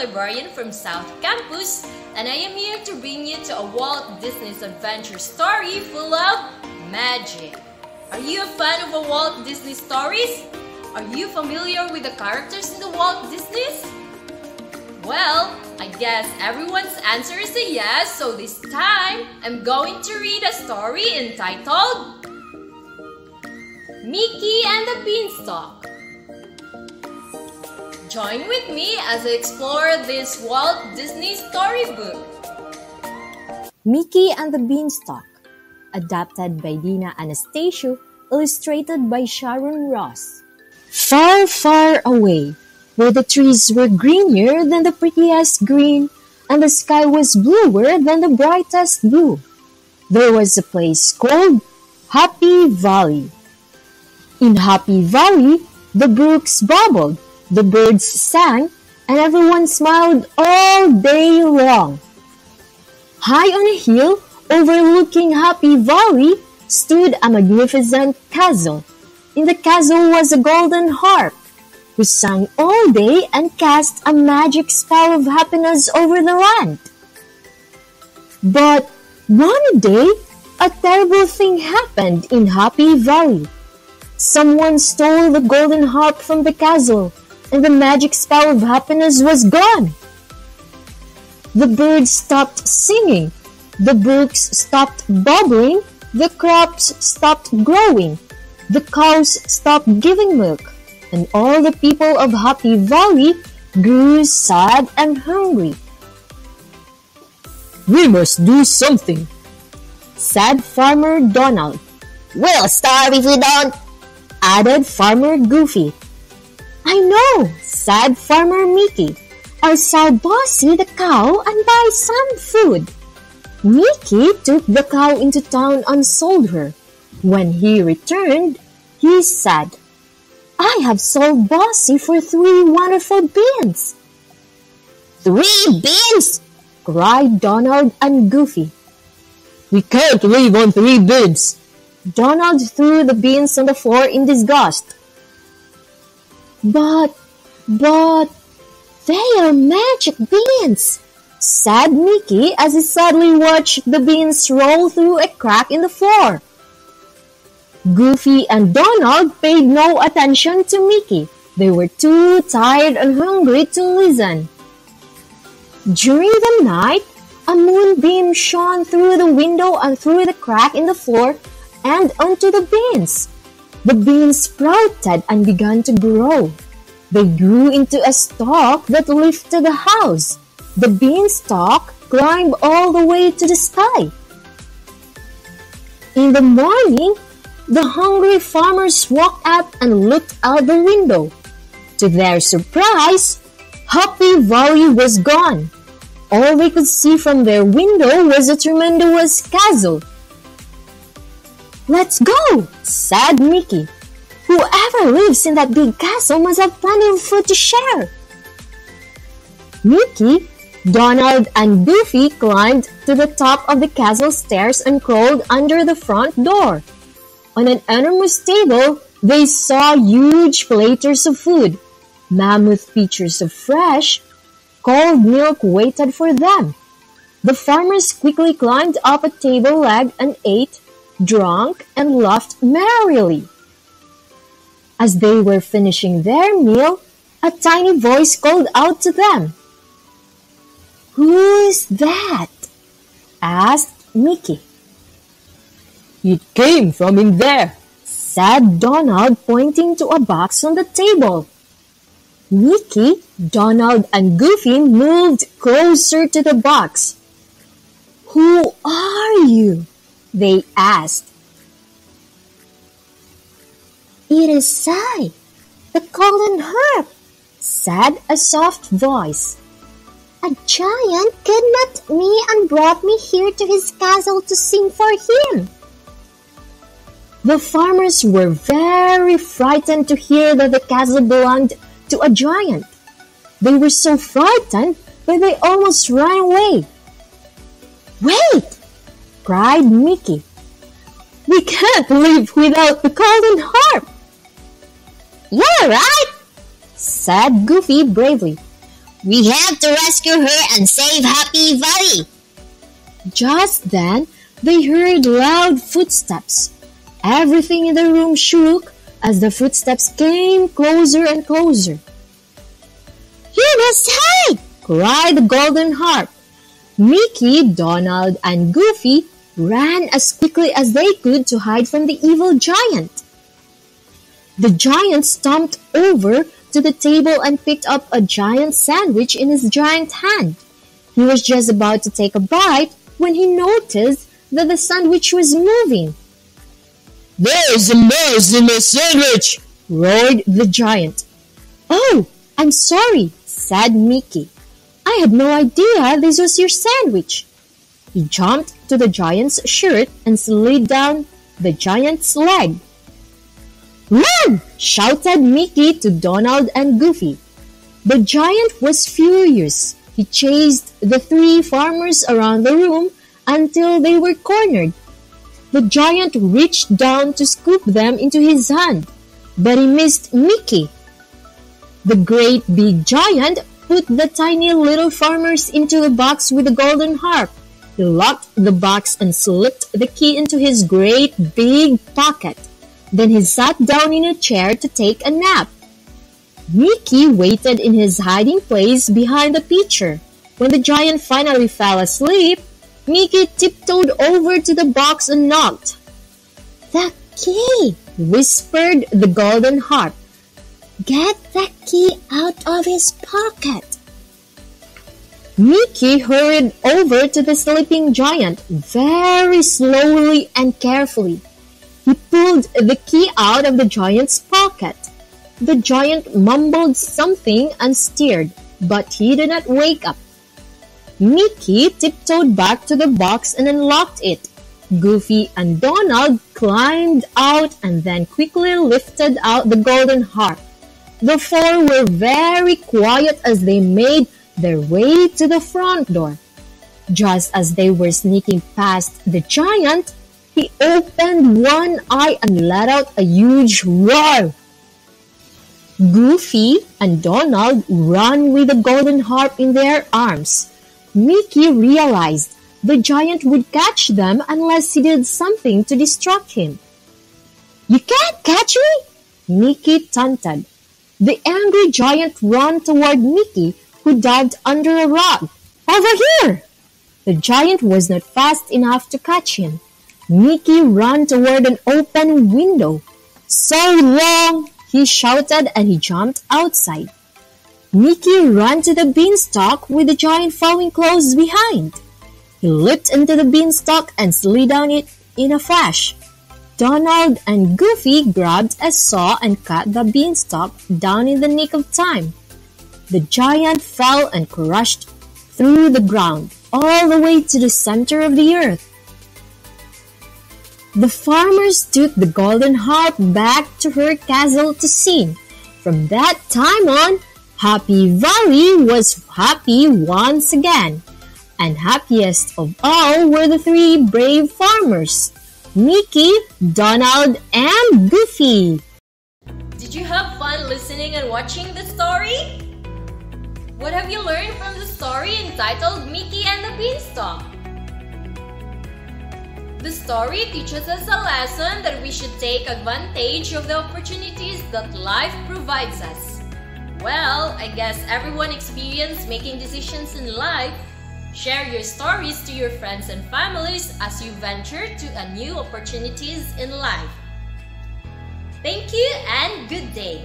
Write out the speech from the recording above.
librarian from South Campus, and I am here to bring you to a Walt Disney's adventure story full of magic. Are you a fan of Walt Disney stories? Are you familiar with the characters in the Walt Disneys? Well, I guess everyone's answer is a yes, so this time I'm going to read a story entitled Mickey and the Beanstalk. Join with me as I explore this Walt Disney storybook. Mickey and the Beanstalk, adapted by Dina Anastasio, illustrated by Sharon Ross. Far, far away, where the trees were greener than the prettiest green, and the sky was bluer than the brightest blue, there was a place called Happy Valley. In Happy Valley, the brooks bubbled, the birds sang, and everyone smiled all day long. High on a hill overlooking Happy Valley stood a magnificent castle. In the castle was a golden harp, who sang all day and cast a magic spell of happiness over the land. But one day, a terrible thing happened in Happy Valley. Someone stole the golden harp from the castle, and the magic spell of happiness was gone. The birds stopped singing, the brooks stopped bubbling, the crops stopped growing, the cows stopped giving milk, and all the people of Happy Valley grew sad and hungry. "We must do something," said Farmer Donald. "We'll starve if we don't," added Farmer Goofy. "I know," said Farmer Mickey. "I'll sell Bossy the cow and buy some food." Mickey took the cow into town and sold her. When he returned, he said, "I have sold Bossy for 3 wonderful beans." "3 beans?" cried Donald and Goofy. "We can't live on 3 beans." Donald threw the beans on the floor in disgust. But, they are magic beans," said Mickey as he sadly watched the beans roll through a crack in the floor. Goofy and Donald paid no attention to Mickey. They were too tired and hungry to listen. During the night, a moonbeam shone through the window and through the crack in the floor and onto the beans. The beans sprouted and began to grow. They grew into a stalk that lifted the house. The beanstalk climbed all the way to the sky. In the morning, the hungry farmers walked up and looked out the window. To their surprise, Happy Valley was gone. All they could see from their window was a tremendous castle. "Let's go," said Mickey. "Whoever lives in that big castle must have plenty of food to share." Mickey, Donald, and Goofy climbed to the top of the castle stairs and crawled under the front door. On an enormous table, they saw huge platters of food. Mammoth pitchers of fresh, cold milk waited for them. The farmers quickly climbed up a table leg and ate, drank, and laughed merrily. As they were finishing their meal, a tiny voice called out to them. "Who's that?" asked Mickey. "It came from in there," said Donald, pointing to a box on the table. Mickey, Donald, and Goofy moved closer to the box. "Who are you?" they asked. "It is I, the golden harp," said a soft voice. "A giant kidnapped me and brought me here to his castle to sing for him." The farmers were very frightened to hear that the castle belonged to a giant. They were so frightened that they almost ran away. "Wait!" cried Mickey. "We can't live without the golden harp." "You're right," said Goofy bravely. We have to rescue her and save Happy Valley. Just then, they heard loud footsteps. Everything in the room shook as the footsteps came closer and closer. You must hide! Cried the Golden Harp. Mickey, Donald, and Goofy ran as quickly as they could to hide from the evil giant. The giant stomped over to the table and picked up a giant sandwich in his giant hand. He was just about to take a bite when he noticed that the sandwich was moving. There's a mouse in my sandwich! Roared the giant. Oh, I'm sorry, said Mickey. I had no idea this was your sandwich. He jumped to the giant's shirt and slid down the giant's leg. Run! Shouted Mickey to Donald and Goofy. The giant was furious. He chased the three farmers around the room until they were cornered. The giant reached down to scoop them into his hand, but he missed Mickey. The great big giant put the tiny little farmers into the box with the golden harp. He locked the box and slipped the key into his great big pocket. Then he sat down in a chair to take a nap. Mickey waited in his hiding place behind the pitcher. When the giant finally fell asleep, Mickey tiptoed over to the box and knocked. The key, whispered the golden harp. Get the key out of his pocket. Mickey hurried over to the sleeping giant very slowly and carefully. He pulled the key out of the giant's pocket. The giant mumbled something and stirred, but he did not wake up. Mickey tiptoed back to the box and unlocked it. Goofy and Donald climbed out and then quickly lifted out the golden harp. The four were very quiet as they made their way to the front door. Just as they were sneaking past the giant, he opened one eye and let out a huge roar. Goofy and Donald ran with the golden harp in their arms. Mickey realized the giant would catch them unless he did something to distract him. You can't catch me, Mickey taunted. The angry giant ran toward Mickey, who dived under a rock. Over here! The giant was not fast enough to catch him. Mickey ran toward an open window. So long! He shouted and he jumped outside. Mickey ran to the beanstalk with the giant following close behind. He leaped into the beanstalk and slid down it in a flash. Donald and Goofy grabbed a saw and cut the beanstalk down in the nick of time. The giant fell and crashed through the ground all the way to the center of the earth. The farmers took the golden harp back to her castle to sing. From that time on, Happy Valley was happy once again. And happiest of all were the three brave farmers, Mickey, Donald, and Goofy. Did you have fun listening and watching the story? What have you learned from the story entitled Mickey and the Beanstalk? The story teaches us a lesson that we should take advantage of the opportunities that life provides us. Well, I guess everyone experienced making decisions in life. Share your stories to your friends and families as you venture to new opportunities in life. Thank you and good day.